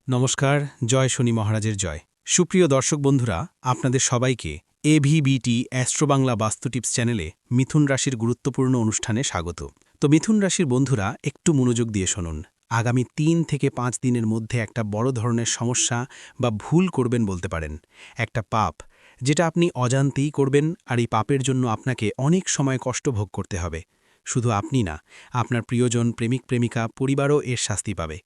নমস্কার, জয় শনি মহারাজের জয়। সুপ্রিয় দর্শক বন্ধুরা, আপনাদের সবাইকে এভিবিটি অ্যাস্ট্রো বাংলা বাস্তু টিপস চ্যানেলে মিথুন রাশির গুরুত্বপূর্ণ অনুষ্ঠানে স্বাগত। তো মিথুন রাশির বন্ধুরা একটু মনোযোগ দিয়ে শুনুন। আগামী ৩ থেকে ৫ দিনের মধ্যে একটা বড় ধরনের সমস্যা বা ভুল করবেন বলতে পারেন। একটা পাপ, যেটা আপনি অজান্তেই করবেন, আর এই পাপের জন্য আপনাকে অনেক সময় কষ্ট ভোগ করতে হবে। শুধু আপনি না, আপনার প্রিয়জন, প্রেমিক প্রেমিকা, পরিবারও এর শাস্তি পাবে।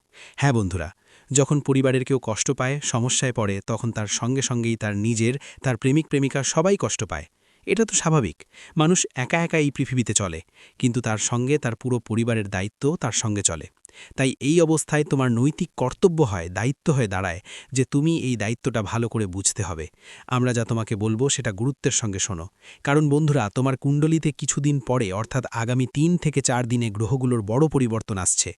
হ্যাঁ বন্ধুরা, যখন পরিবারের কেউ কষ্ট পায়, সমস্যায় পড়ে, তখন তার সঙ্গে সঙ্গেই তার নিজের, তার প্রেমিক প্রেমিকা সবাই কষ্ট পায়। এটা তো স্বাভাবিক। মানুষ একা একা এই পৃথিবীতে চলে, কিন্তু তার সঙ্গে তার পুরো পরিবারের দায়িত্বও তার সঙ্গে চলে। তাই এই অবস্থায় তোমার নৈতিক কর্তব্য হয়, দায়িত্ব হয়ে দাঁড়ায় যে তুমি এই দায়িত্বটা ভালো করে বুঝতে হবে। আমরা যা তোমাকে বলবো সেটা গুরুত্বের সঙ্গে শোনো। কারণ বন্ধুরা, তোমার কুণ্ডলিতে কিছুদিন পরে, অর্থাৎ আগামী ৩ থেকে ৪ দিনে গ্রহগুলোর বড় পরিবর্তন আসছে।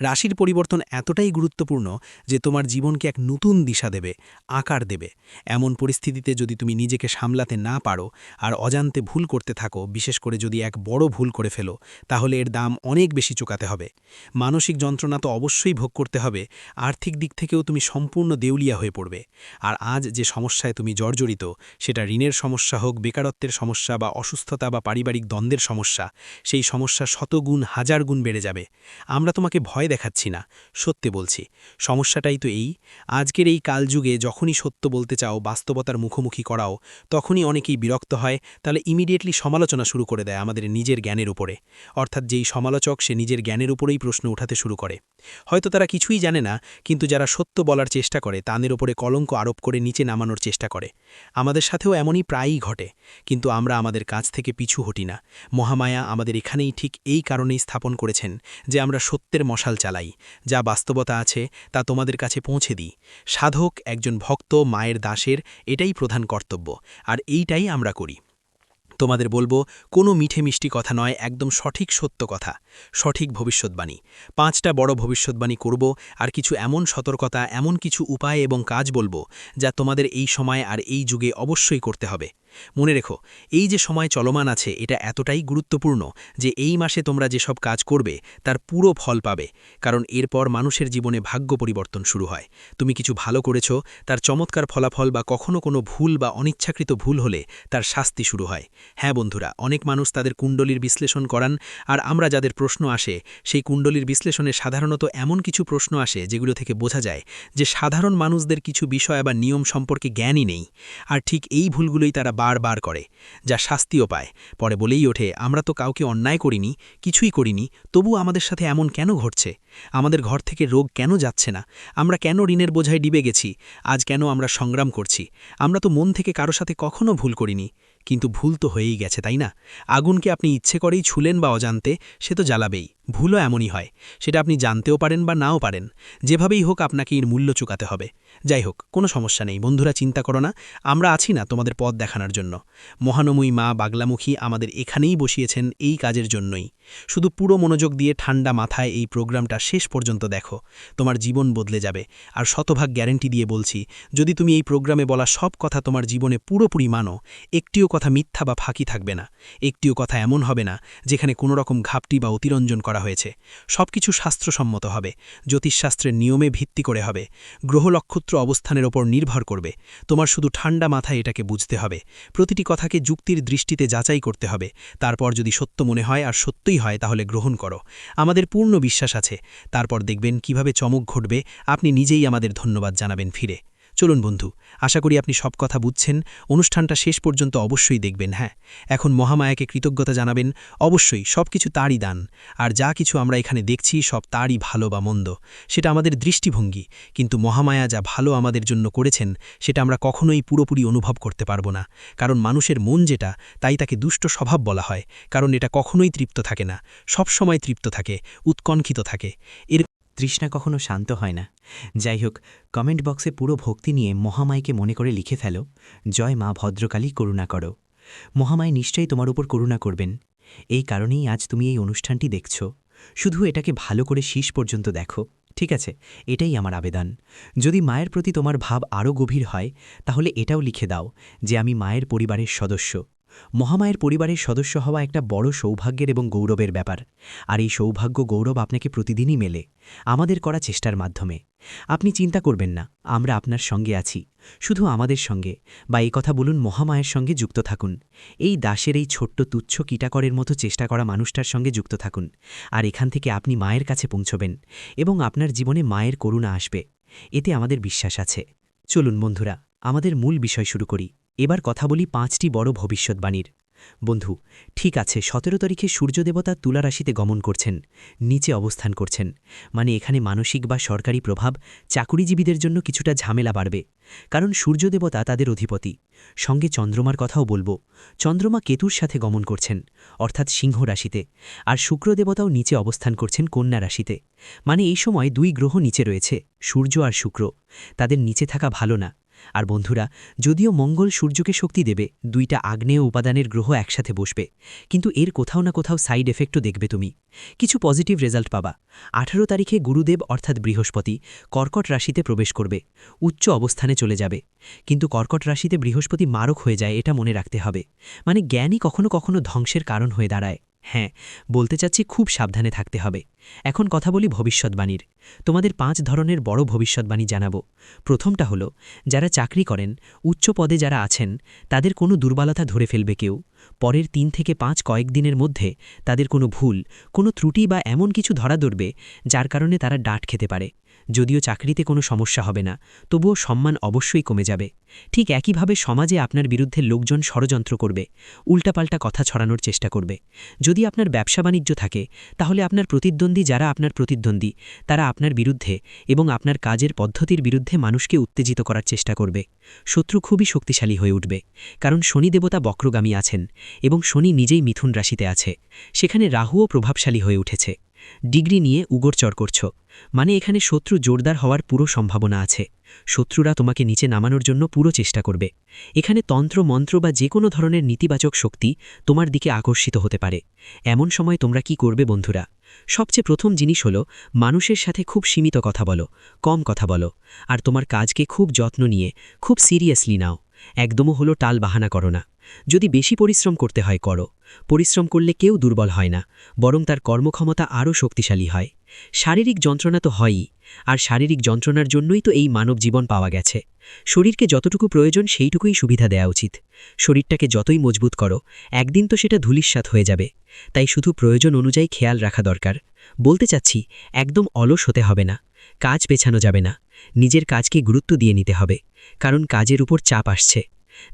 রাশির পরিবর্তন এতটাই গুরুত্বপূর্ণ যে তোমার জীবনকে এক নতুন দিশা দেবে, আকার দেবে। এমন পরিস্থিতিতে যদি তুমি নিজেকে সামলাতে না পারো আর অজান্তে ভুল করতে থাকো, বিশেষ করে যদি এক বড় ভুল করে ফেলো, তাহলে এর দাম অনেক বেশি চুকাতে হবে। মানসিক যন্ত্রণা তো অবশ্যই ভোগ করতে হবে, আর্থিক দিক থেকেও তুমি সম্পূর্ণ দেউলিয়া হয়ে পড়বে। আর আজ যে সমস্যায় তুমি জর্জরিত, সেটা ঋণের সমস্যা হোক, বেকারত্বের সমস্যা বা অসুস্থতা বা পারিবারিক দ্বন্দ্বের সমস্যা, সেই সমস্যা শতগুণ হাজার গুণ বেড়ে যাবে। আমরা তোমাকে ভয় দেখাচ্ছি না, সত্যি বলছি। সমস্যাটাই তো এই, আজকের এই কালযুগে যখনই সত্য বলতে চাও, বাস্তবতার মুখোমুখি করাও, তখনই অনেকেই বিরক্ত হয়, তাহলে ইমিডিয়েটলি সমালোচনা শুরু করে দেয় আমাদের নিজের জ্ঞানের উপরে। অর্থাৎ যেই সমালোচক, সে নিজের জ্ঞানের উপরেই প্রশ্ন উঠাতে শুরু করে। হয়তো তারা কিছুই জানে না, কিন্তু যারা সত্য বলার চেষ্টা করে তাদের ওপরে কলঙ্ক আরোপ করে নিচে নামানোর চেষ্টা করে। আমাদের সাথেও এমনই প্রায়ই ঘটে, কিন্তু আমরা আমাদের কাজ থেকে পিছু হটি না। মহামায়া আমাদের এখানেই ঠিক এই কারণেই স্থাপন করেছেন যে আমরা সত্যের মশাল চালাই, যা বাস্তবতা আছে তা তোমাদের কাছে পৌঁছে দিই। সাধক, একজন ভক্ত, মায়ের দাসের এটাই প্রধান কর্তব্য, আর এইটাই আমরা করি। তোমাদের বলবো, কোনো মিঠে মিষ্টি কথা নয়, একদম সঠিক সত্য কথা, সঠিক ভবিষ্যৎবাণী। ৫টা বড় ভবিষ্যৎবাণী করব, আর কিছু এমন সতর্কতা, এমন কিছু উপায় এবং কাজ বলবো যা তোমাদের এই সময় আর এই যুগে অবশ্যই করতে হবে। মনে রেখো, এই যে সময় চলমান আছে, এটা এতটাই গুরুত্বপূর্ণ যে এই মাসে তোমরা যেসব কাজ করবে তার পুরো ফল পাবে। কারণ এরপর মানুষের জীবনে ভাগ্য পরিবর্তন শুরু হয়। তুমি কিছু ভালো করেছ, তার চমৎকার ফলাফল, বা কখনো কোনো ভুল বা অনিচ্ছাকৃত ভুল হলে তার শাস্তি শুরু হয়। হ্যাঁ বন্ধুরা, অনেক মানুষ তাদের কুণ্ডলীর বিশ্লেষণ করান, আর আমরা যাদের প্রশ্ন আসে, সেই কুণ্ডলীর বিশ্লেষণে সাধারণত এমন কিছু প্রশ্ন আসে যেগুলো থেকে বোঝা যায় যে সাধারণ মানুষদের কিছু বিষয় বা নিয়ম সম্পর্কে জ্ঞানই নেই। আর ঠিক এই ভুলগুলোই তারা বারবার করে, যা শাস্তিও পায়। পরে বলেই ওঠে, আমরা তো কাউকে অন্যায় করিনি, কিছুই করিনি, তবু আমাদের সাথে এমন কেন ঘটছে? আমাদের ঘর থেকে রোগ কেন যাচ্ছে না? আমরা কেন ঋণের বোঝায় ডিবে গেছি? আজ কেন আমরা সংগ্রাম করছি? আমরা তো মন থেকে কারো সাথে কখনো ভুল করিনি। কিন্তু ভুল তো হয়েই গেছে, তাই না? আগুনকে আপনি ইচ্ছে করেই ছুলেন বা অজান্তে, সে তো জ্বালাবেই। ভুলও এমনই হয়, সেটা আপনি জানতেও পারেন বা নাও পারেন। যেভাবেই হোক আপনাকে এর মূল্য চুকাতে হবে। যাই হোক, কোনো সমস্যা নেই বন্ধুরা, চিন্তা করো না, আমরা আছি না তোমাদের পথ দেখানোর জন্য। মহানময়ী মা বাগলামুখী আমাদের এখানেই বসিয়েছেন এই কাজের জন্যই। শুধু পুরো মনোযোগ দিয়ে ঠান্ডা মাথায় এই প্রোগ্রামটা শেষ পর্যন্ত দেখো, তোমার জীবন বদলে যাবে। আর শতভাগ গ্যারেন্টি দিয়ে বলছি, যদি তুমি এই প্রোগ্রামে বলা সব কথা তোমার জীবনে পুরোপুরি মানো, একটিও কথা মিথ্যা বা ফাঁকি থাকবে না। একটিও কথা এমন হবে না যেখানে কোনো রকম ঘাপটি বা অতিরঞ্জন করা হয়েছে। সবকিছু শাস্ত্রসম্মত হবে, জ্যোতিষশাস্ত্রের নিয়মে ভিত্তি করে হবে, গ্রহ নক্ষত্র অবস্থানের ওপর নির্ভর করবে। তোমার শুধু ঠান্ডা মাথায় এটাকে বুঝতে হবে, প্রতিটি কথাকে যুক্তির দৃষ্টিতে যাচাই করতে হবে। তারপর যদি সত্য মনে হয় আর সত্যই হয়, তাহলে গ্রহণ করো। আমাদের পূর্ণ বিশ্বাস আছে, তারপর দেখবেন কিভাবে চমক ঘটবে, আপনি নিজেই আমাদের ধন্যবাদ জানাবেন ফিরে। চলুন বন্ধু, আশা করি আপনি সব কথা বুঝছেন। অনুষ্ঠানটা শেষ পর্যন্ত অবশ্যই দেখবেন। হ্যাঁ, এখন মহামায়াকে কৃতজ্ঞতা জানাবেন। অবশ্যই সবকিছু তারই দান, আর যা কিছু আমরা এখানে দেখছি সব তারই ভালো বা মন্দ, সেটা আমাদের দৃষ্টিভঙ্গি। কিন্তু মহামায়া যা ভালো আমাদের জন্য করেছেন, সেটা আমরা কখনোই পুরোপুরি অনুভব করতে পারবো না। কারণ মানুষের মন যেটা, তাই তাকে দুষ্ট স্বভাব বলা হয়। কারণ এটা কখনোই তৃপ্ত থাকে না, সব সময় তৃপ্ত থাকে, উৎকণ্ঠিত থাকে। এর তৃষ্ণা কখনো শান্ত হয় না। যাই হোক, কমেন্ট বক্সে পুরো ভক্তি নিয়ে মহামাইকে মনে করে লিখে ফেলো, জয় মা ভদ্রকালী, করুণা করো। মহামাই নিশ্চয়ই তোমার উপর করুণা করবেন। এই কারণেই আজ তুমি এই অনুষ্ঠানটি দেখছ। শুধু এটাকে ভালো করে শেষ পর্যন্ত দেখো, ঠিক আছে? এটাই আমার আবেদন। যদি মায়ের প্রতি তোমার ভাব আরও গভীর হয়, তাহলে এটাও লিখে দাও যে আমি মায়ের পরিবারের সদস্য। মহামায়ের পরিবারের সদস্য হওয়া একটা বড় সৌভাগ্যের এবং গৌরবের ব্যাপার, আর এই সৌভাগ্য গৌরব আপনাকে প্রতিদিনই মেলে আমাদের করা চেষ্টার মাধ্যমে। আপনি চিন্তা করবেন না, আমরা আপনার সঙ্গে আছি। শুধু আমাদের সঙ্গে, বা এই কথা বলুন, মহামায়ের সঙ্গে যুক্ত থাকুন। এই দাসের এই ছোট্ট তুচ্ছ কীটাকরের মতো চেষ্টা করা মানুষটার সঙ্গে যুক্ত থাকুন, আর এখান থেকে আপনি মায়ের কাছে পৌঁছবেন এবং আপনার জীবনে মায়ের করুণা আসবে, এতে আমাদের বিশ্বাস আছে। চলুন বন্ধুরা, আমাদের মূল বিষয় শুরু করি। এবার কথা বলি 5টি বড় ভবিষ্যৎবাণীর। বন্ধু, ঠিক আছে, 17 তারিখে সূর্যদেবতা তুলা রাশিতে গমন করছেন, নিচে অবস্থান করছেন। মানে এখানে মানসিক বা সরকারি প্রভাব চাকুরিজীবীদের জন্য কিছুটা ঝামেলা বাড়বে, কারণ সূর্যদেবতা তাদের অধিপতি। সঙ্গে চন্দ্রমার কথাও বলবো। চন্দ্রমা কেতুর সাথে গমন করছেন, অর্থাৎ সিংহ রাশিতে, আর শুক্রদেবতাও নিচে অবস্থান করছেন কন্যা রাশিতে। মানে এই সময় 2 গ্রহ নিচে রয়েছে, সূর্য আর শুক্র। তাদের নিচে থাকা ভালো না। আর বন্ধুরা, যদিও মঙ্গল সূর্যকে শক্তি দেবে, 2টা আগ্নেয় উপাদানের গ্রহ একসাথে বসবে, কিন্তু এর কোথাও না কোথাও সাইড এফেক্টও দেখবে তুমি। কিছু পজিটিভ রেজাল্ট পাবা। 18 তারিখে গুরুদেব অর্থাৎ বৃহস্পতি কর্কট রাশিতে প্রবেশ করবে, উচ্চ অবস্থানে চলে যাবে। কিন্তু কর্কট রাশিতে বৃহস্পতি মারক হয়ে যায়, এটা মনে রাখতে হবে। মানে জ্ঞানই কখনো কখনো ধ্বংসের কারণ হয়ে দাঁড়ায়। হ্যাঁ, বলতে চাচ্ছি খুব সাবধানে থাকতে হবে। এখন কথা বলি ভবিষ্যৎবাণীর। তোমাদের 5 ধরনের বড় ভবিষ্যৎবাণী জানাবো। প্রথমটা হলো, যারা চাকরি করেন, উচ্চ পদে যারা আছেন, তাদের কোনো দুর্বলতা ধরে ফেলবে কেউ। পরের 3 থেকে 5 কয়েকদিনের মধ্যে তাদের কোনো ভুল, কোনো ত্রুটি বা এমন কিছু ধরা ধরবে যার কারণে তারা ডাঁট খেতে পারে। যদিও চাকরিতে কোনো সমস্যা হবে না, তবুও সম্মান অবশ্যই কমে যাবে। ঠিক একইভাবে সমাজে আপনার বিরুদ্ধে লোকজন ষড়যন্ত্র করবে, উল্টাপাল্টা কথা ছড়ানোর চেষ্টা করবে। যদি আপনার ব্যবসা বাণিজ্য থাকে, তাহলে আপনার প্রতিদ্বন্দ্বী যারা আপনার প্রতিদ্বন্দ্বী, তারা আপনার বিরুদ্ধে এবং আপনার কাজের পদ্ধতির বিরুদ্ধে মানুষকে উত্তেজিত করার চেষ্টা করবে। শত্রু খুবই শক্তিশালী হয়ে উঠবে, কারণ শনি দেবতা বক্রগামী আছেন এবং শনি নিজেই মিথুন রাশিতে আছে। সেখানে রাহুও প্রভাবশালী হয়ে উঠেছে। ডিগ্রি নিয়ে উগরচর করছ, মানে এখানে শত্রু জোরদার হওয়ার পুরো সম্ভাবনা আছে। শত্রুরা তোমাকে নিচে নামানোর জন্য পুরো চেষ্টা করবে। এখানে তন্ত্র মন্ত্র বা যে কোনো ধরনের নেতিবাচক শক্তি তোমার দিকে আকর্ষিত হতে পারে। এমন সময় তোমরা কি করবে বন্ধুরা? সবচেয়ে প্রথম জিনিস হলো, মানুষের সাথে খুব সীমিত কথা বলো, কম কথা বলো, আর তোমার কাজকে খুব যত্ন নিয়ে খুব সিরিয়াসলি নাও। একদমও হলো টাল বাহানা করো না। যদি বেশি পরিশ্রম করতে হয় করো। পরিশ্রম করলে কেউ দুর্বল হয় না, বরং তার কর্মক্ষমতা আরও শক্তিশালী হয়। শারীরিক যন্ত্রণা তো হয়ই, আর শারীরিক যন্ত্রণার জন্যই তো এই মানব জীবন পাওয়া গেছে। শরীরকে যতটুকু প্রয়োজন সেইটুকুই সুবিধা দেওয়া উচিত। শরীরটাকে যতই মজবুত করো, একদিন তো সেটা ধূলিসাৎ হয়ে যাবে। তাই শুধু প্রয়োজন অনুযায়ী খেয়াল রাখা দরকার। বলতে চাচ্ছি, একদম অলস হতে হবে না, কাজ পেছানো যাবে না। নিজের কাজকে গুরুত্ব দিয়ে নিতে হবে, কারণ কাজের উপর চাপ আসছে।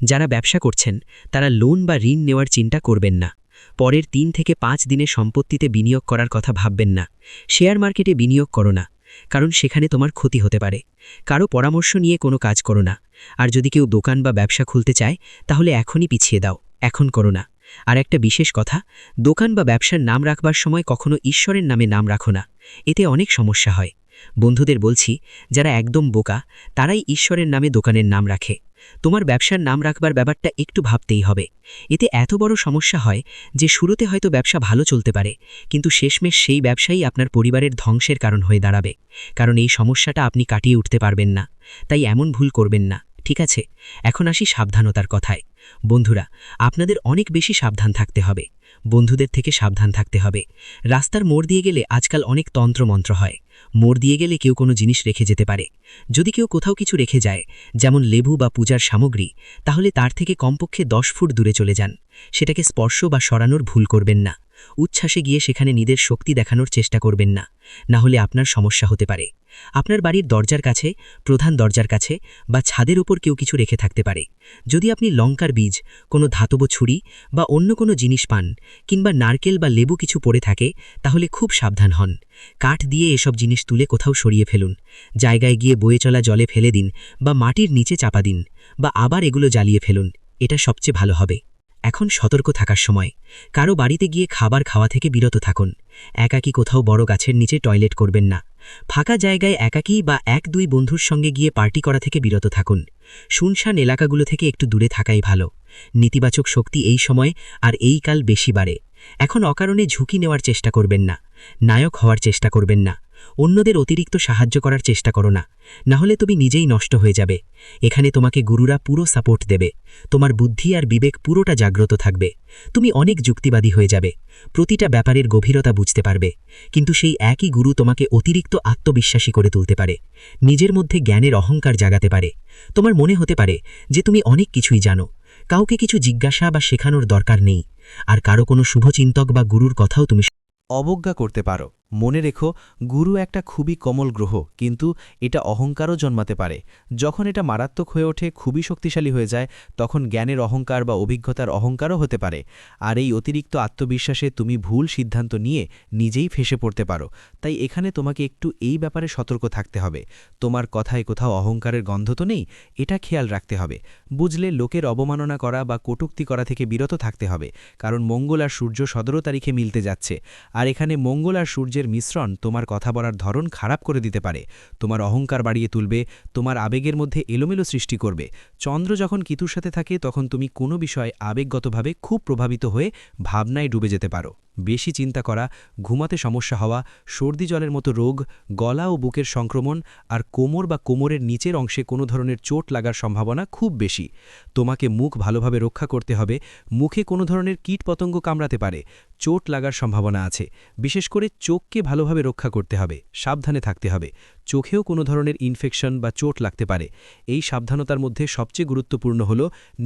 যারা ব্যবসা করছেন, তারা লোন বা ঋণ নেওয়ার চিন্তা করবেন না। পরের 3 থেকে 5 দিনে সম্পত্তিতে বিনিয়োগ করার কথা ভাববেন না। শেয়ার মার্কেটে বিনিয়োগ করো না, কারণ সেখানে তোমার ক্ষতি হতে পারে। কারো পরামর্শ নিয়ে কোনো কাজ করো না। আর যদি কেউ দোকান বা ব্যবসা খুলতে চায়, তাহলে এখনই পিছিয়ে দাও, এখন করো না। আর একটা বিশেষ কথা, দোকান বা ব্যবসার নাম রাখবার সময় কখনো ঈশ্বরের নামে নাম রাখো না, এতে অনেক সমস্যা হয়। বন্ধুদের বলছি, যারা একদম বোকা, তারাই ঈশ্বরের নামে দোকানের নাম রাখে। তোমার ব্যবসার নাম রাখবার ব্যাপারটা একটু ভাবতেই হবে। এতে এত বড় সমস্যা হয় যে শুরুতে হয়তো ব্যবসা ভালো চলতে পারে, কিন্তু শেষমেশ সেই ব্যবসাই আপনার পরিবারের ধ্বংসের কারণ হয়ে দাঁড়াবে, কারণ এই সমস্যাটা আপনি কাটিয়ে উঠতে পারবেন না। তাই এমন ভুল করবেন না, ঠিক আছে? এখন আসি সাবধানতার কথায়। বন্ধুরা, আপনাদের অনেক বেশি সাবধান থাকতে হবে। বন্ধুদের থেকে সাবধান থাকতে হবে। রাস্তার মোড় দিয়ে গেলে আজকাল অনেক তন্ত্রমন্ত্র হয়। মোড় দিয়ে গেলে কেউ কোনো জিনিস রেখে যেতে পারে। যদি কেউ কোথাও কিছু রেখে যায়, যেমন লেবু বা পূজার সামগ্রী, তাহলে তার থেকে কমপক্ষে 10 ফুট দূরে চলে যান। সেটাকে স্পর্শ বা সরানোর ভুল করবেন না। উচ্ছ্বাসে গিয়ে সেখানে নিজের শক্তি দেখানোর চেষ্টা করবেন না, না হলে আপনার সমস্যা হতে পারে। আপনার বাড়ির দরজার কাছে, প্রধান দরজার কাছে বা ছাদের উপর কেউ কিছু রেখে থাকতে পারে। যদি আপনি লঙ্কার বীজ, কোনো ধাতব ছুরি বা অন্য কোনো জিনিস পান, কিংবা নারকেল বা লেবু কিছু পড়ে থাকে, তাহলে খুব সাবধান হন। কাঠ দিয়ে এসব জিনিস তুলে কোথাও সরিয়ে ফেলুন। জায়গায় গিয়ে বয়ে চলা জলে ফেলে দিন, বা মাটির নিচে চাপা দিন, বা আবার এগুলো জ্বালিয়ে ফেলুন। এটা সবচেয়ে ভালো হবে। এখন সতর্ক থাকার সময়। কারো বাড়িতে গিয়ে খাবার খাওয়া থেকে বিরত থাকুন। একাকী কোথাও বড় গাছের নিচে টয়লেট করবেন না। ফাঁকা জায়গায় একাকী বা 1-2 বন্ধুর সঙ্গে গিয়ে পার্টি করা থেকে বিরত থাকুন। শুনশান এলাকাগুলো থেকে একটু দূরে থাকাই ভালো। নেতিবাচক শক্তি এই সময় আর এই কাল বেশি বাড়ে। এখন অকারণে ঝুঁকি নেওয়ার চেষ্টা করবেন না। নায়ক হওয়ার চেষ্টা করবেন না। অন্যদের অতিরিক্ত সাহায্য করার চেষ্টা করো না, না হলে তুমি নিজেই নষ্ট হয়ে যাবে। এখানে তোমাকে গুরুরা পুরো সাপোর্ট দেবে। তোমার বুদ্ধি আর বিবেক পুরোটা জাগ্রত থাকবে। তুমি অনেক যুক্তিবাদী হয়ে যাবে, প্রতিটা ব্যাপারের গভীরতা বুঝতে পারবে। কিন্তু সেই একই গুরু তোমাকে অতিরিক্ত আত্মবিশ্বাসী করে তুলতে পারে, নিজের মধ্যে জ্ঞানের অহংকার জাগাতে পারে। তোমার মনে হতে পারে যে তুমি অনেক কিছুই জানো, কাউকে কিছু জিজ্ঞাসা বা শেখানোর দরকার নেই, আর কারো কোনো শুভচিন্তক বা গুরুর কথাও তুমি অবজ্ঞা করতে পারো। মনে রেখো, গুরু একটা খুবই কোমল গ্রহ, কিন্তু এটা অহংকারও জন্মাতে পারে। যখন এটা মারাত্মক হয়ে ওঠে, খুবই শক্তিশালী হয়ে যায়, তখন জ্ঞানের অহংকার বা অভিজ্ঞতার অহংকারও হতে পারে। আর এই অতিরিক্ত আত্মবিশ্বাসে তুমি ভুল সিদ্ধান্ত নিয়ে নিজেই ফেঁসে পড়তে পারো। তাই এখানে তোমাকে একটু এই ব্যাপারে সতর্ক থাকতে হবে। তোমার কথায় কোথাও অহংকারের গন্ধ তো নেই, এটা খেয়াল রাখতে হবে। বুঝলে, লোকের অবমাননা করা বা কটূক্তি করা থেকে বিরত থাকতে হবে, কারণ মঙ্গল আর সূর্য 17 তারিখে মিলতে যাচ্ছে। আর এখানে মঙ্গল আর সূর্যের মিশ্রণ তোমার কথা বলার ধরন খারাপ করে দিতে পারে, তোমার অহংকার বাড়িয়ে তুলবে, তোমার আবেগের মধ্যে এলোমেলো সৃষ্টি করবে। চন্দ্র যখন কেতুর সাথে থাকে, তখন তুমি কোনো বিষয় আবেগগতভাবে খুব প্রভাবিত হয়ে ভাবনায় ডুবে যেতে পারো। বেশি চিন্তা করা, ঘুমাতে সমস্যা হওয়া, সর্দি জলের মতো রোগ, গলা ও বুকের সংক্রমণ, আর কোমর বা কোমরের নিচের অংশে কোনো ধরনের চোট লাগার সম্ভাবনা খুব বেশি। তোমাকে মুখ ভালোভাবে রক্ষা করতে হবে। মুখে কোনো ধরনের কীটপতঙ্গ কামড়াতে পারে, চোট লাগার সম্ভাবনা আছে। বিশেষ করে চোখকে ভালোভাবে রক্ষা করতে হবে, সাবধানে থাকতে হবে। চোখেও কোনো ধরনের ইনফেকশন বা চোট লাগতে পারে। এই সাবধানতার মধ্যে সবচেয়ে গুরুত্বপূর্ণ হল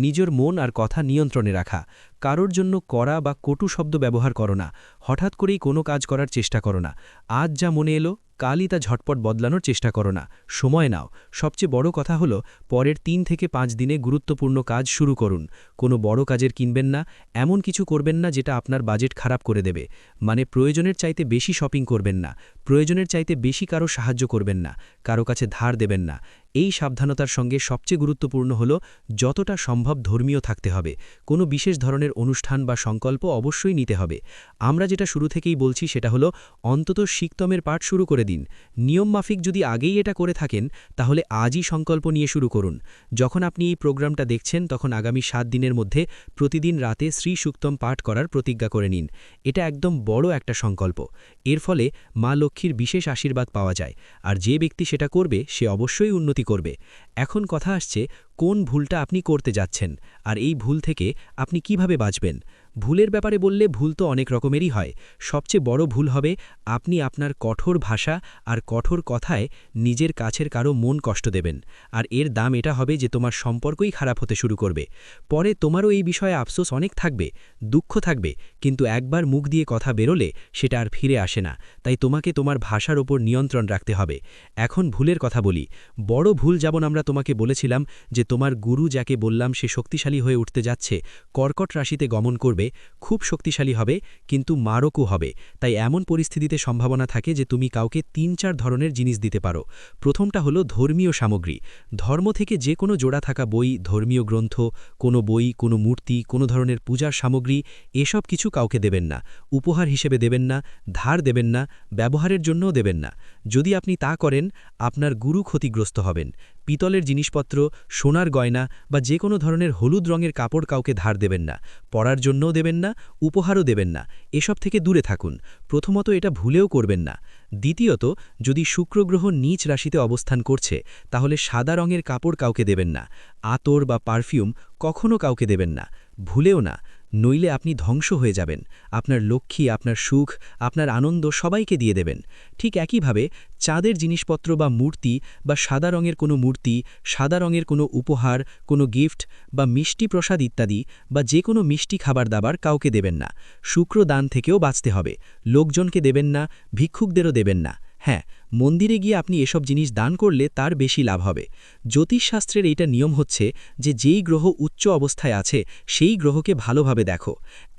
নিজের মন আর কথা নিয়ন্ত্রণে রাখা। কারোর জন্য কড়া বা কটু শব্দ ব্যবহার করো না। হঠাৎ করেই কোনো কাজ করার চেষ্টা করো না। আজ যা মনে এলো, কালই তা ঝটপট বদলানোর চেষ্টা করো না। সময় নাও। সবচেয়ে বড় কথা হলো, পরের 3 থেকে 5 দিনে গুরুত্বপূর্ণ কাজ শুরু করুন। কোনো বড় কাজের কিনবেন না, এমন কিছু করবেন না যেটা আপনার বাজেট খারাপ করে দেবে। মানে প্রয়োজনের চাইতে বেশি শপিং করবেন না, প্রয়োজনের চাইতে বেশি কারো সাহায্য করবেন না, কারো কাছে ধার দেবেন না। এই সাবধানতার সঙ্গে সবচেয়ে গুরুত্বপূর্ণ হলো যতটা সম্ভব ধর্মীয় থাকতে হবে। কোনো বিশেষ ধরনের অনুষ্ঠান বা সংকল্প অবশ্যই নিতে হবে। আমরা যেটা শুরু থেকেই বলছি সেটা হলো, অন্তত শিকতমের পাঠ শুরু করে দিন। নিয়মমাফিক যদি আগেই এটা করে থাকেন, তাহলে আজই সংকল্প নিয়ে শুরু করুন। যখন আপনি এই প্রোগ্রামটা দেখছেন, তখন আগামী 7 দিনের মধ্যে প্রতিদিন রাতে শ্রী সুক্তম পাঠ করার প্রতিজ্ঞা করে নিন। এটা একদম বড় একটা সংকল্প। এর ফলে মা লক্ষ্মীর বিশেষ আশীর্বাদ পাওয়া যায়, আর যে ব্যক্তি সেটা করবে সে অবশ্যই উন্নতি করবে। এখন কথা আসছে, কোন ভুলটা আপনি করতে যাচ্ছেন, আর এই ভুল থেকে আপনি কিভাবে বাঁচবেন। ভুলের ব্যাপারে বললে, ভুল তো অনেক রকমেরই হয়। সবচেয়ে বড় ভুল হবে আপনি আপনার কঠোর ভাষা আর কঠোর কথায় নিজের কাছের কারো মন কষ্ট দেবেন। আর এর দাম এটা হবে যে তোমার সম্পর্কই খারাপ হতে শুরু করবে। পরে তোমারও এই বিষয়ে আফসোস অনেক থাকবে, দুঃখ থাকবে, কিন্তু একবার মুখ দিয়ে কথা বেরোলে সেটা আর ফিরে আসে না। তাই তোমাকে তোমার ভাষার ওপর নিয়ন্ত্রণ রাখতে হবে। এখন ভুলের কথা বলি। বড় ভুল, যেমন আমরা তোমাকে বলেছিলাম যে তোমার গুরু যাকে বললাম সে শক্তিশালী হয়ে উঠতে যাচ্ছে, কর্কট রাশিতে গমন করবে, খুব শক্তিশালী হবে, কিন্তু মারকও হবে। তাই এমন পরিস্থিতিতে সম্ভাবনা থাকে যে তুমি কাউকে 3-4 ধরনের জিনিস দিতে পারো। প্রথমটা হলো ধর্মীয় সামগ্রী। ধর্ম থেকে যে কোনো জোড়া থাকা বই, ধর্মীয় গ্রন্থ, কোনো বই, কোনো মূর্তি, কোনো ধরনের পূজার সামগ্রী, এসব কিছু কাউকে দেবেন না। উপহার হিসেবে দেবেন না, ধার দেবেন না, ব্যবহারের জন্যও দেবেন না। যদি আপনি তা করেন, আপনার গুরু ক্ষতিগ্রস্ত হবেন। পিতলের জিনিসপত্র, সোনার গয়না বা যে কোনো ধরনের হলুদ রঙের কাপড় কাউকে ধার দেবেন না, পরার জন্যও দেবেন না, উপহারও দেবেন না। এসব থেকে দূরে থাকুন। প্রথমত, এটা ভুলেও করবেন না। দ্বিতীয়ত, যদি শুক্র গ্রহ নীচ রাশিতে অবস্থান করছে, তাহলে সাদা রঙের কাপড় কাউকে দেবেন না। আতর বা পারফিউম কখনও কাউকে দেবেন না, ভুলেও না। নইলে আপনি ধ্বংস হয়ে যাবেন। আপনার লক্ষ্মী, আপনার সুখ, আপনার আনন্দ সবাইকে দিয়ে দেবেন। ঠিক একইভাবে চাঁদের জিনিসপত্র বা মূর্তি বা সাদা রঙের কোনো মূর্তি, সাদা রঙের কোনো উপহার, কোনো গিফট বা মিষ্টি প্রসাদ ইত্যাদি বা যে কোনো মিষ্টি খাবার দাবার কাউকে দেবেন না। শুক্র দান থেকেও বাঁচতে হবে। লোকজনকে দেবেন না, ভিক্ষুকদেরও দেবেন না। হ্যাঁ, মন্দিরে গিয়ে আপনি এসব জিনিস দান করলে তার বেশি লাভ হবে। জ্যোতিষশাস্ত্রের এইটা নিয়ম হচ্ছে যে যেই গ্রহ উচ্চ অবস্থায় আছে সেই গ্রহকে ভালোভাবে দেখো।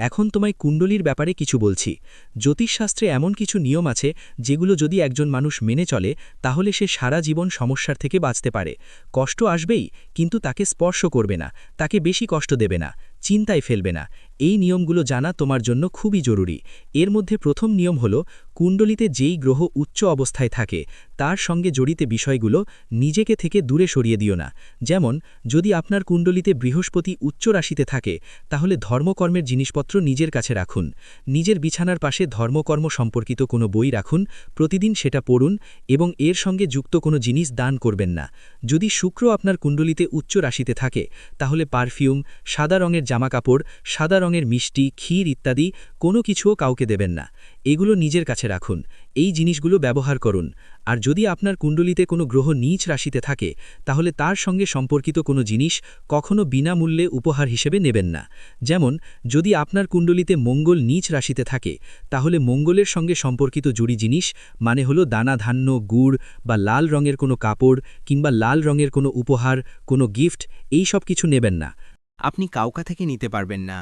এখন তোমায় কুণ্ডলীর ব্যাপারে কিছু বলছি। জ্যোতিষশাস্ত্রে এমন কিছু নিয়ম আছে যেগুলো যদি একজন মানুষ মেনে চলে, তাহলে সে সারা জীবন সমস্যার থেকে বাঁচতে পারে। কষ্ট আসবেই, কিন্তু তাকে স্পর্শ করবে না, তাকে বেশি কষ্ট দেবে না, চিন্তায় ফেলবে না। এই নিয়মগুলো জানা তোমার জন্য খুবই জরুরি। এর মধ্যে প্রথম নিয়ম হলো, কুণ্ডলিতে যেই গ্রহ উচ্চ অবস্থায় থাকে থাকে তার সঙ্গে জড়িত বিষয়গুলো নিজেকে থেকে দূরে সরিয়ে দিও না। যেমন যদি আপনার কুণ্ডলিতে বৃহস্পতি উচ্চ রাশিতে থাকে তাহলে ধর্মকর্মের জিনিসপত্র নিজের কাছে রাখুন। নিজের বিছানার পাশে ধর্মকর্ম সম্পর্কিত কোনো বই রাখুন, প্রতিদিন সেটা পড়ুন এবং এর সঙ্গে যুক্ত কোনো জিনিস দান করবেন না। যদি শুক্র আপনার কুণ্ডলিতে উচ্চ রাশিতে থাকে তাহলে পারফিউম, সাদা রঙের জামাকাপড়, সাদা রঙের মিষ্টি, ক্ষীর ইত্যাদি কোনো কিছুও কাউকে দেবেন না। এগুলো নিজের কাছে রাখুন। এই জিনিসগুলো ব্যবহার করুন। আর যদি আপনার কুণ্ডলিতে কোনো গ্রহ নীচ রাশিতে থাকে তাহলে তার সঙ্গে সম্পর্কিত কোনো জিনিস কখনো বিনামূল্যে উপহার হিসেবে নেবেন না। যেমন যদি আপনার কুণ্ডলিতে মঙ্গল নীচ রাশিতে থাকে তাহলে মঙ্গলের সঙ্গে সম্পর্কিত জুড়ি জিনিস মানে হলো দানা ধান্য, গুড় বা লাল রঙের কোনো কাপড় কিংবা লাল রঙের কোনো উপহার, কোনো গিফট, এই সব কিছু নেবেন না। আপনি কাউকা থেকে নিতে পারবেন না।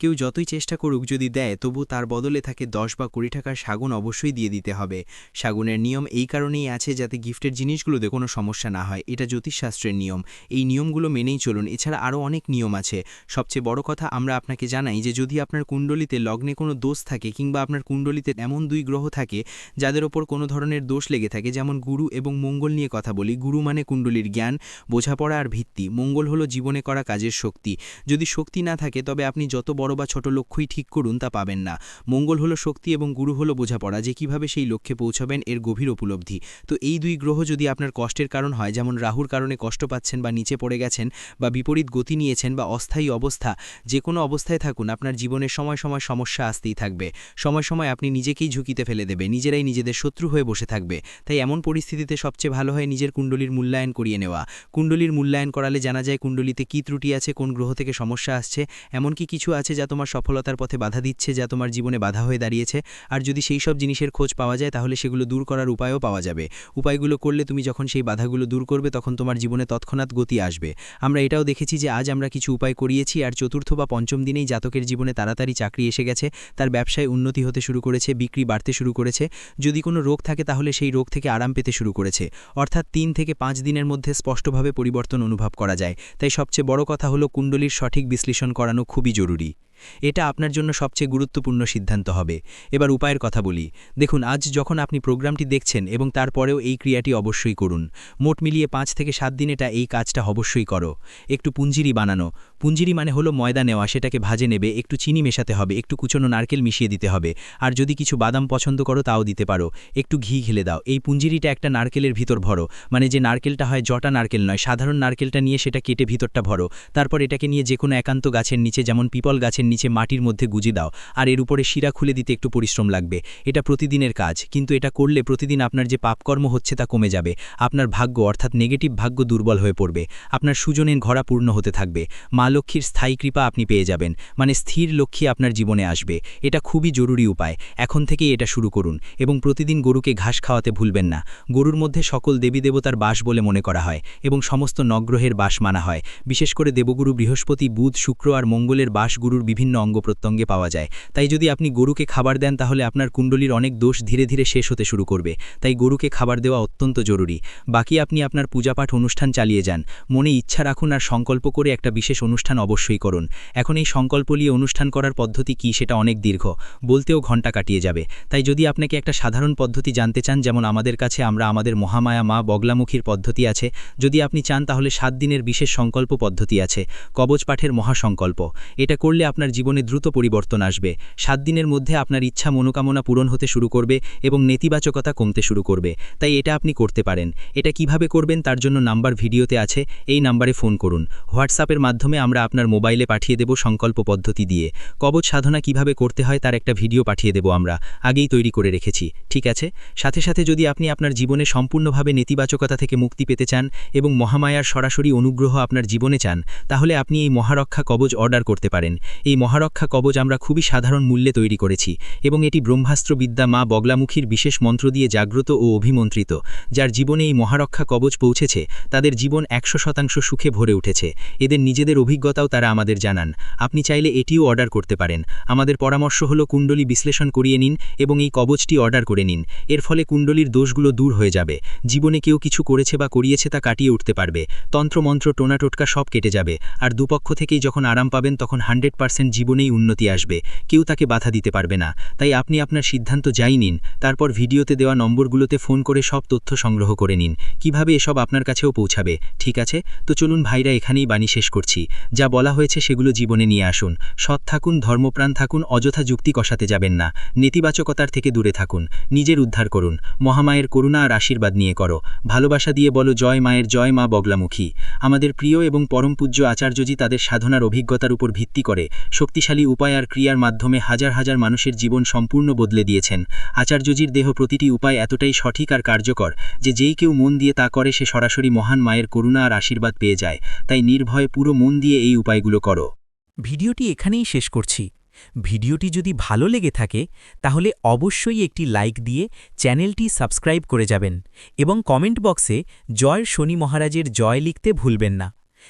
কেউ যতই চেষ্টা করুক যদি দেয় তবু তার বদলে তাকে 10 বা 20 টাকার শাগুন অবশ্যই দিয়ে দিতে হবে। শাগুনের নিয়ম এই কারণেই আছে যাতে গিফটের জিনিসগুলোতে কোনো সমস্যা না হয়। এটা জ্যোতিষশাস্ত্রের নিয়ম। এই নিয়মগুলো মেনেই চলুন। এছাড়া আরও অনেক নিয়ম আছে। সবচেয়ে বড় কথা আমরা আপনাকে জানাই যে যদি আপনার কুণ্ডলিতে লগ্নে কোনো দোষ থাকে কিংবা আপনার কুণ্ডলিতে এমন 2 গ্রহ থাকে যাদের ওপর কোনো ধরনের দোষ লেগে থাকে, যেমন গুরু এবং মঙ্গল নিয়ে কথা বলি। গুরু মানে কুণ্ডলীর জ্ঞান, বোঝাপড়া আর ভিত্তি। মঙ্গল হলো জীবনে করা কাজের শক্তি। যদি শক্তি না থাকে তবে আপনি যত বড় বা ছোট লক্ষ্যই ঠিক করুন তা পাবেন না। মঙ্গল হলো শক্তি এবং গুরু হলো বোঝাপড়া, যে কিভাবে সেই লক্ষ্যে পৌঁছাবেন এর গভীর উপলব্ধি। তো এই 2 গ্রহ যদি আপনার কষ্টের কারণ হয়, যেমন রাহুর কারণে কষ্ট পাচ্ছেন বা নিচে পড়ে গেছেন বা বিপরীত গতি নিয়েছেন বা অস্থায়ী অবস্থা, যে কোনো অবস্থায় থাকুন আপনার জীবনের সময় সময় সমস্যা আসতেই থাকবে। সময় সময় আপনি নিজেকেই ঝুঁকিতে ফেলে দেবে, নিজেরাই নিজেদের শত্রু হয়ে বসে থাকবে। তাই এমন পরিস্থিতিতে সবচেয়ে ভালো হয় নিজের কুণ্ডলীর মূল্যায়ন করিয়ে নেওয়া। কুণ্ডলীর মূল্যায়ন করালে জানা যায় কুণ্ডলীতে কী ত্রুটি আছে, কোন গ্রহ থেকে সমস্যা আসছে, এমনকি কিছু আছে যা তোমার সফলতার পথে বাধা দিচ্ছে, যা তোমার জীবনে বাধা হয়ে দাঁড়িয়েছে। আর যদি সেই সব জিনিসের খোঁজ পাওয়া যায় তাহলে সেগুলো দূর করার উপায়ও পাওয়া যাবে। উপায়গুলো করলে তুমি যখন সেই বাধাগুলো দূর করবে তখন তোমার জীবনে তৎক্ষণাৎ গতি আসবে। আমরা এটাও দেখেছি যে আজ আমরা কিছু উপায় করিয়েছি আর চতুর্থ বা পঞ্চম দিনেই জাতকের জীবনে তাড়াতাড়ি চাকরি এসে গেছে, তার ব্যবসায় উন্নতি হতে শুরু করেছে, বিক্রি বাড়তে শুরু করেছে। যদি কোনো রোগ থাকে তাহলে সেই রোগ থেকে আরাম পেতে শুরু করেছে। অর্থাৎ 3 থেকে 5 দিনের মধ্যে স্পষ্টভাবে পরিবর্তন অনুভব করা যায়। তাই সবচেয়ে বড় কথা হলো কুণ্ডলীর সঠিক বিশ্লেষণ করানো খুবই জরুরি। এটা আপনার জন্য সবচেয়ে গুরুত্বপূর্ণ সিদ্ধান্ত হবে। এবার উপায়ের কথা বলি। দেখুন, আজ যখন আপনি প্রোগ্রামটি দেখছেন এবং তারপরেও এই ক্রিয়াটি অবশ্যই করুন। মোট মিলিয়ে 5 থেকে 7 দিন এই কাজটা অবশ্যই করো। একটু পুঞ্জিরি বানানো। পুঞ্জিরি মানে হলো ময়দা নেওয়া, সেটাকে ভাজে নেবে, একটু চিনি মেশাতে হবে, একটু কুচনো নারকেল মিশিয়ে দিতে হবে। আর যদি কিছু বাদাম পছন্দ করো তাও দিতে পারো। একটু ঘি ঘেলে দাও। এই পুঞ্জিরিটা একটা নারকেলের ভিতর ভরো, মানে যে নারকেলটা হয় জটা নারকেল নয়, সাধারণ নারকেলটা নিয়ে সেটা কেটে ভিতরটা ভরো। তারপর এটাকে নিয়ে যে কোনো একান্ত গাছের নিচে, যেমন পিপল গাছের নিচে মাটির মধ্যে গুজে দাও। আর এর উপরে শিরা খুলে দিতে একটু পরিশ্রম লাগবে। এটা প্রতিদিনের কাজ, কিন্তু এটা করলে প্রতিদিন আপনার যে পাপকর্ম হচ্ছে তা কমে যাবে। আপনার ভাগ্য অর্থাৎ নেগেটিভ ভাগ্য দুর্বল হয়ে পড়বে। আপনার সুজনের ঘোড়া পূর্ণ হতে থাকবে। মা লক্ষ্মীর স্থায়ী কৃপা আপনি পেয়ে যাবেন, মানে স্থির লক্ষ্মী আপনার জীবনে আসবে। এটা খুবই জরুরি উপায়। এখন থেকেই এটা শুরু করুন এবং প্রতিদিন গরুকে ঘাস খাওয়াতে ভুলবেন না। গরুর মধ্যে সকল দেবী দেবতার বাস বলে মনে করা হয় এবং সমস্ত নগ্রহের বাস মানা হয়। বিশেষ করে দেবগুরু বৃহস্পতি, বুধ, শুক্র আর মঙ্গলের বাস গুরুর বিভিন্ন অঙ্গ প্রত্যঙ্গে পাওয়া যায়। তাই যদি আপনি গরুকে খাবার দেন তাহলে আপনার কুণ্ডলীর অনেক দোষ ধীরে ধীরে শেষ হতে শুরু করবে। তাই গরুকে খাবার দেওয়া অত্যন্ত জরুরি। বাকি আপনি আপনার পূজাপাঠ অনুষ্ঠান চালিয়ে যান। মনে ইচ্ছা রাখুন আর সংকল্প করে একটা বিশেষ অনুষ্ঠান অবশ্যই করুন। এখন এই সংকল্প নিয়ে অনুষ্ঠান করার পদ্ধতি কি সেটা অনেক দীর্ঘ, বলতেও ঘন্টা কাটিয়ে যাবে। তাই যদি আপনাকে একটা সাধারণ পদ্ধতি জানতে চান, যেমন আমাদের কাছে আমাদের মহামায়া মা বগলামুখীর পদ্ধতি আছে। যদি আপনি চান তাহলে 7 দিনের বিশেষ সংকল্প পদ্ধতি আছে, কবচ পাঠের মহাসংকল্প। এটা করলে আপনার জীবনে দ্রুত পরিবর্তন আসবে। 7 দিনের মধ্যে আপনার ইচ্ছা মনোকামনা পূরণ হতে শুরু করবে এবং নেতিবাচকতা কমতে শুরু করবে। তাই এটা আপনি করতে পারেন। এটা কিভাবে করবেন তার জন্য নাম্বার ভিডিওতে আছে, এই নাম্বারে ফোন করুন। হোয়াটসঅ্যাপের মাধ্যমে আমরা আপনার মোবাইলে পাঠিয়ে দেব সংকল্প পদ্ধতি দিয়ে। কবচ সাধনা কিভাবে করতে হয় তার একটা ভিডিও পাঠিয়ে দেব, আমরা আগেই তৈরি করে রেখেছি, ঠিক আছে? সাথে সাথে যদি আপনি আপনার জীবনে সম্পূর্ণভাবে নেতিবাচকতা থেকে মুক্তি পেতে চান এবং মহামায়ার সরাসরি অনুগ্রহ আপনার জীবনে চান, তাহলে আপনি এই মহারক্ষা কবচ অর্ডার করতে পারেন। এই মহারক্ষা কবচ আমরা খুবই সাধারণ মূল্যে তৈরি করেছি এবং এটি ব্রহ্মাস্ত্র বিদ্যা মা বগলামুখীর বিশেষ মন্ত্র দিয়ে জাগ্রত ও অভিমন্ত্রিত। যার জীবনে এই মহারক্ষা কবচ পৌঁছেছে তাদের জীবন 100% সুখে ভরে উঠেছে। এদের নিজেদের অভিজ্ঞতাও তারা আমাদের জানান। আপনি চাইলে এটিও অর্ডার করতে পারেন। আমাদের পরামর্শ হলো কুণ্ডলী বিশ্লেষণ করিয়ে নিন এবং এই কবচটি অর্ডার করে নিন। এর ফলে কুণ্ডলীর দোষগুলো দূর হয়ে যাবে। জীবনে কেউ কিছু করেছে বা করিয়েছে তা কাটিয়ে উঠতে পারবে। তন্ত্রমন্ত্র টোনা টোটকা সব কেটে যাবে। আর দুপক্ষ থেকেই যখন আরাম পাবেন তখন 100% জীবনেই উন্নতি আসবে, কেউ তাকে বাধা দিতে পারবে না। তাই আপনি আপনার সিদ্ধান্ত যাই নিন, তারপর ভিডিওতে দেওয়া নম্বরগুলোতে ফোন করে সব তথ্য সংগ্রহ করে নিন। কিভাবে এসব আপনার কাছেও পৌঁছাবে, ঠিক আছে? তো চলুন ভাইরা, এখানেই বাণী শেষ করছি। যা বলা হয়েছে সেগুলো জীবনে নিয়ে আসুন। সৎ থাকুন, ধর্মপ্রাণ থাকুন, অযথা যুক্তি কষাতে যাবেন না, নেতিবাচকতার থেকে দূরে থাকুন, নিজের উদ্ধার করুন। মহামায়ের করুণা আর আশীর্বাদ নিয়ে করো। ভালোবাসা দিয়ে বলো জয় মায়ের জয়, মা বগলামুখী। আমাদের প্রিয় এবং পরম পূজ্য আচার্যজি তাদের সাধনার অভিজ্ঞতার উপর ভিত্তি করে শক্তিশালী উপায় আর ক্রিয়ার মাধ্যমে হাজার হাজার মানুষের জীবন সম্পূর্ণ বদলে দিয়েছেন। আচার্যজির দেহ প্রতিটি উপায় এতটাই সঠিক আর কার্যকর যে যেই কেউ মন দিয়ে তা করে সে সরাসরি মহান মায়ের করুণা আর আশীর্বাদ পেয়ে যায়। তাই নির্ভয়ে পুরো মন দিয়ে এই উপায়গুলো করো। ভিডিওটি এখানেই শেষ করছি। ভিডিওটি যদি ভালো লেগে থাকে তাহলে অবশ্যই একটি লাইক দিয়ে চ্যানেলটি সাবস্ক্রাইব করে যাবেন এবং কমেন্ট বক্সে জয় শনি মহারাজের জয় লিখতে ভুলবেন না।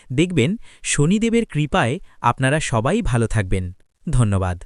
দেখবেন শনিদেবের কৃপায় আপনারা সবাই ভালো থাকবেন। ধন্যবাদ।